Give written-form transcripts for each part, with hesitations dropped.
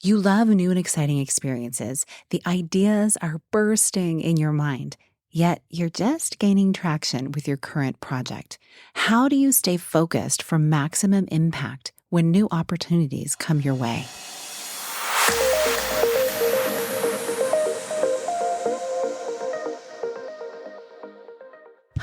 You love new and exciting experiences. The ideas are bursting in your mind, yet you're just gaining traction with your current project. How do you stay focused for maximum impact when new opportunities come your way?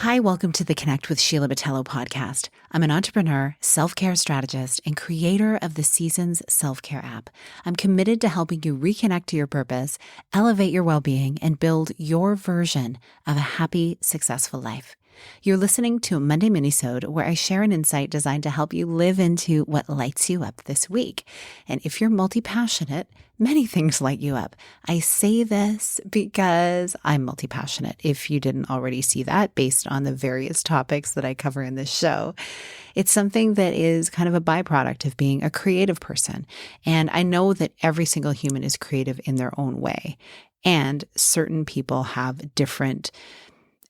Hi, welcome to the Connect with Sheila podcast. I'm an entrepreneur, self-care strategist, and creator of the Seasons Self-Care app. I'm committed to helping you reconnect to your purpose, elevate your well-being, and build your version of a happy, successful life. You're listening to a Monday minisode where I share an insight designed to help you live into what lights you up this week. And if you're multi-passionate, many things light you up. I say this because I'm multi-passionate, if you didn't already see that based on the various topics that I cover in this show. It's something that is kind of a byproduct of being a creative person. And I know that every single human is creative in their own way. And certain people have different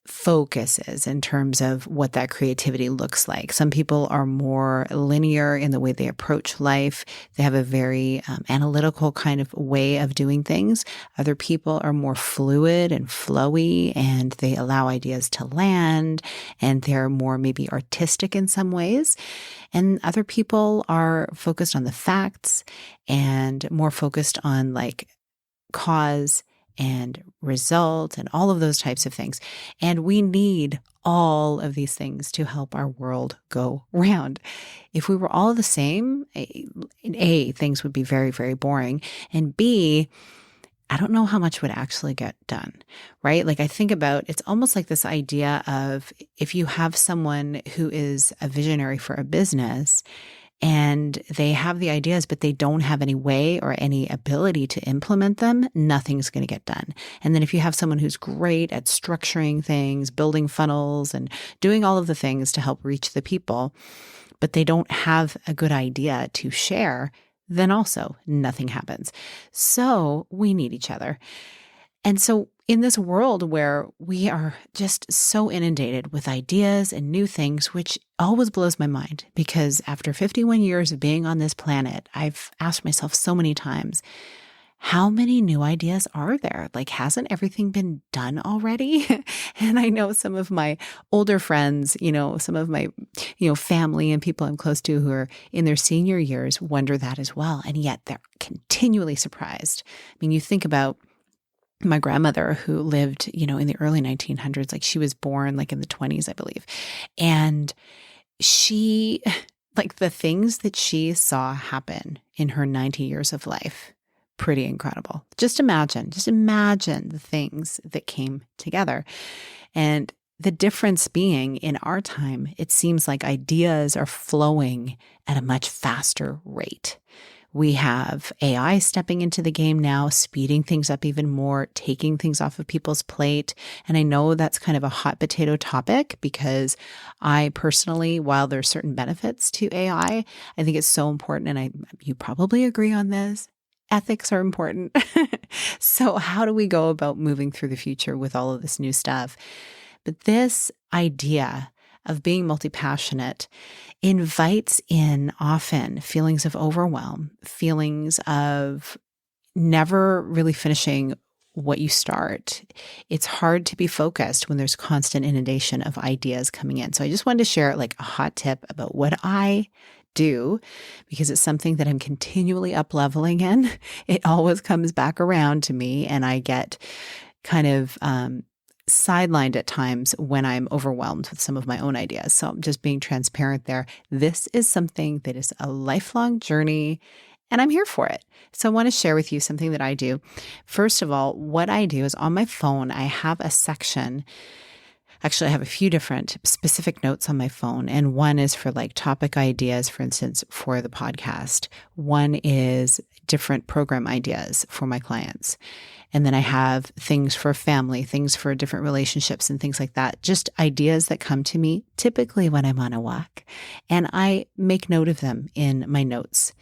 focuses in terms of what that creativity looks like. Some people are more linear in the way they approach life. They have a very analytical kind of way of doing things. Other people are more fluid and flowy, and they allow ideas to land, and they're more maybe artistic in some ways. And other people are focused on the facts and more focused on like cause and result and all of those types of things. And we need all of these things to help our world go round. If we were all the same, A, things would be very, very boring. And B, I don't know how much would actually get done, right? Like I think about, it's almost like this idea of if you have someone who is a visionary for a business and they have the ideas, but they don't have any way or any ability to implement them, nothing's going to get done. And then if you have someone who's great at structuring things, building funnels and doing all of the things to help reach the people, but they don't have a good idea to share, then also nothing happens. So we need each other. And so in this world where we are just so inundated with ideas and new things, which always blows my mind, because after 51 years of being on this planet, I've asked myself so many times, how many new ideas are there? Like, hasn't everything been done already? And I know some of my older friends, some of my, family and people I'm close to who are in their senior years wonder that as well. And yet they're continually surprised. I mean, you think about my grandmother who lived, in the early 1900s, like she was born like in the 20s, I believe. And she, like the things that she saw happen in her 90 years of life, pretty incredible. Just imagine the things that came together. And the difference being in our time, it seems like ideas are flowing at a much faster rate. We have AI stepping into the game now, speeding things up even more, taking things off of people's plate. And I know that's kind of a hot potato topic because I personally, while there's certain benefits to AI, I think it's so important. And you probably agree on this. Ethics are important. So how do we go about moving through the future with all of this new stuff? But this idea of being multi-passionate invites in often feelings of overwhelm, feelings of never really finishing what you start. It's hard to be focused when there's constant inundation of ideas coming in. So I just wanted to share like a hot tip about what I do, because it's something that I'm continually up-leveling in. It always comes back around to me, and I get kind of sidelined at times when I'm overwhelmed with some of my own ideas. So I'm just being transparent there. This is something that is a lifelong journey, and I'm here for it. So I want to share with you something that I do. First of all, what I do is on my phone, I have a section. Actually, I have a few different specific notes on my phone, and one is for like topic ideas, for instance, for the podcast. One is different program ideas for my clients. And then I have things for family, things for different relationships and things like that. Just ideas that come to me typically when I'm on a walk. And I make note of them in my notes.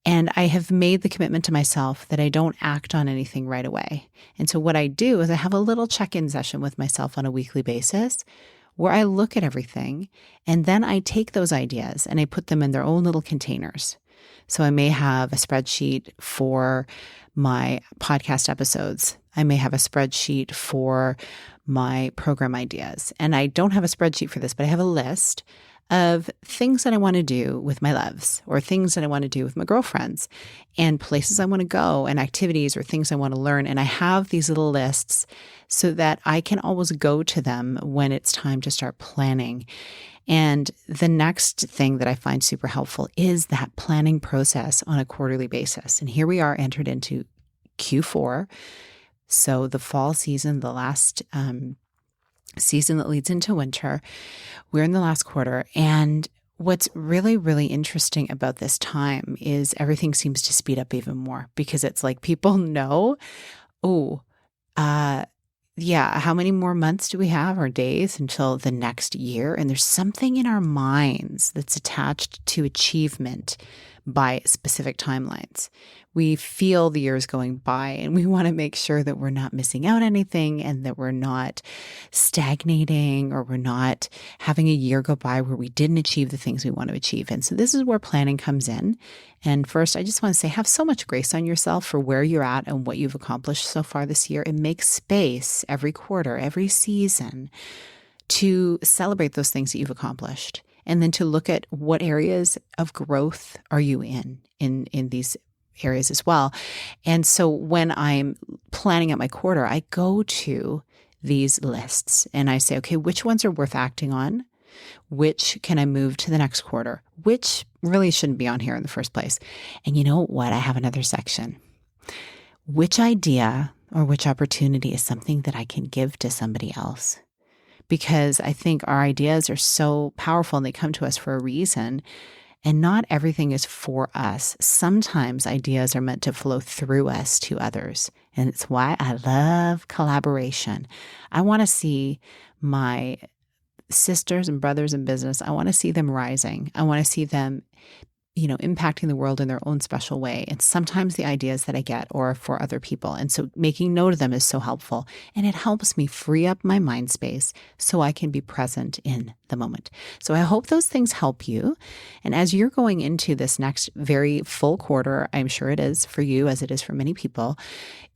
And I have made the commitment to myself that I don't act on anything right away. And so what I do is I have a little check-in session with myself on a weekly basis where I look at everything, and then I take those ideas and I put them in their own little containers. So I may have a spreadsheet for my podcast episodes. I may have a spreadsheet for my program ideas. And I don't have a spreadsheet for this, but I have a list of things that I want to do with my loves, or things that I want to do with my girlfriends, and places I want to go, and activities or things I want to learn. And I have these little lists so that I can always go to them when it's time to start planning. And the next thing that I find super helpful is that planning process on a quarterly basis. And here we are entered into Q4. So the fall season, the last season that leads into winter, we're in the last quarter. And what's really, really interesting about this time is everything seems to speed up even more, because it's like people know, how many more months do we have, or days, until the next year? And there's something in our minds that's attached to achievement by specific timelines. We feel the years going by, and we want to make sure that we're not missing out anything, and that we're not stagnating, or we're not having a year go by where we didn't achieve the things we want to achieve. And so this is where planning comes in. And first, I just want to say, have so much grace on yourself for where you're at and what you've accomplished so far this year, and make space every quarter, every season, to celebrate those things that you've accomplished. And then to look at what areas of growth are you in these areas as well. And so when I'm planning out my quarter, I go to these lists and I say, okay, which ones are worth acting on? Which can I move to the next quarter? Which really shouldn't be on here in the first place? And you know what? I have another section. Which idea or which opportunity is something that I can give to somebody else? Because I think our ideas are so powerful and they come to us for a reason. And not everything is for us. Sometimes ideas are meant to flow through us to others. And it's why I love collaboration. I want to see my sisters and brothers in business. I want to see them rising. I want to see them, impacting the world in their own special way. And sometimes the ideas that I get are for other people. And so making note of them is so helpful. And it helps me free up my mind space so I can be present in the moment. So I hope those things help you. And as you're going into this next very full quarter, I'm sure it is for you as it is for many people,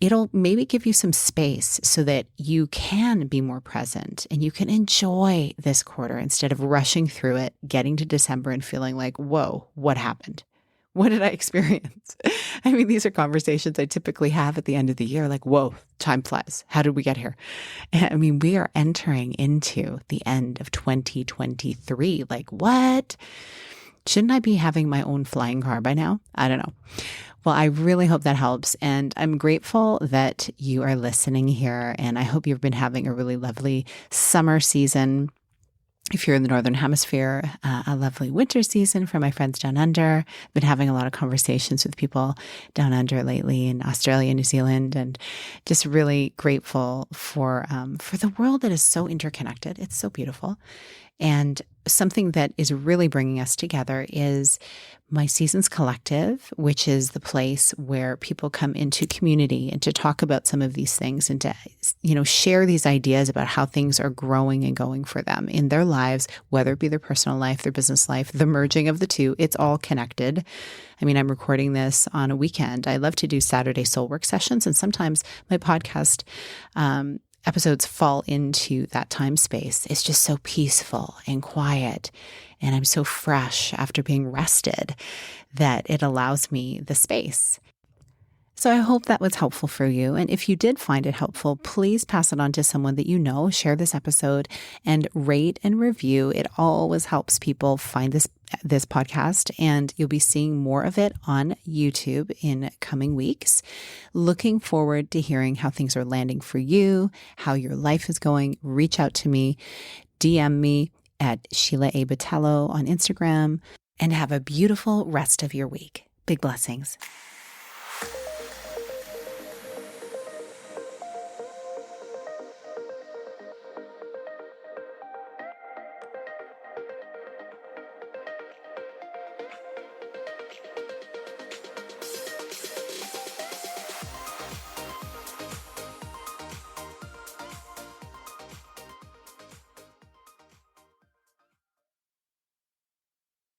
it'll maybe give you some space so that you can be more present and you can enjoy this quarter instead of rushing through it, getting to December and feeling like, whoa, what happened? What did I experience? I mean, these are conversations I typically have at the end of the year, like, whoa, time flies. How did we get here? I mean, we are entering into the end of 2023. Like, what? Shouldn't I be having my own flying car by now? I don't know. Well, I really hope that helps. And I'm grateful that you are listening here. And I hope you've been having a really lovely summer season. If you're in the Northern Hemisphere, a lovely winter season for my friends down under. I've been having a lot of conversations with people down under lately in Australia, New Zealand, and just really grateful for the world that is so interconnected. It's so beautiful. And something that is really bringing us together is my Seasons Collective, which is the place where people come into community and to talk about some of these things and to, share these ideas about how things are growing and going for them in their lives, whether it be their personal life, their business life, the merging of the two. It's all connected. I mean, I'm recording this on a weekend. I love to do Saturday soul work sessions, and sometimes my podcast episodes fall into that time space. It's just so peaceful and quiet. And I'm so fresh after being rested that it allows me the space. So I hope that was helpful for you. And if you did find it helpful, please pass it on to someone that you know, share this episode, and rate and review. It always helps people find this podcast, and you'll be seeing more of it on YouTube in coming weeks. Looking forward to hearing how things are landing for you, how your life is going. Reach out to me, DM me at Sheila A. Botello on Instagram, and have a beautiful rest of your week. Big blessings.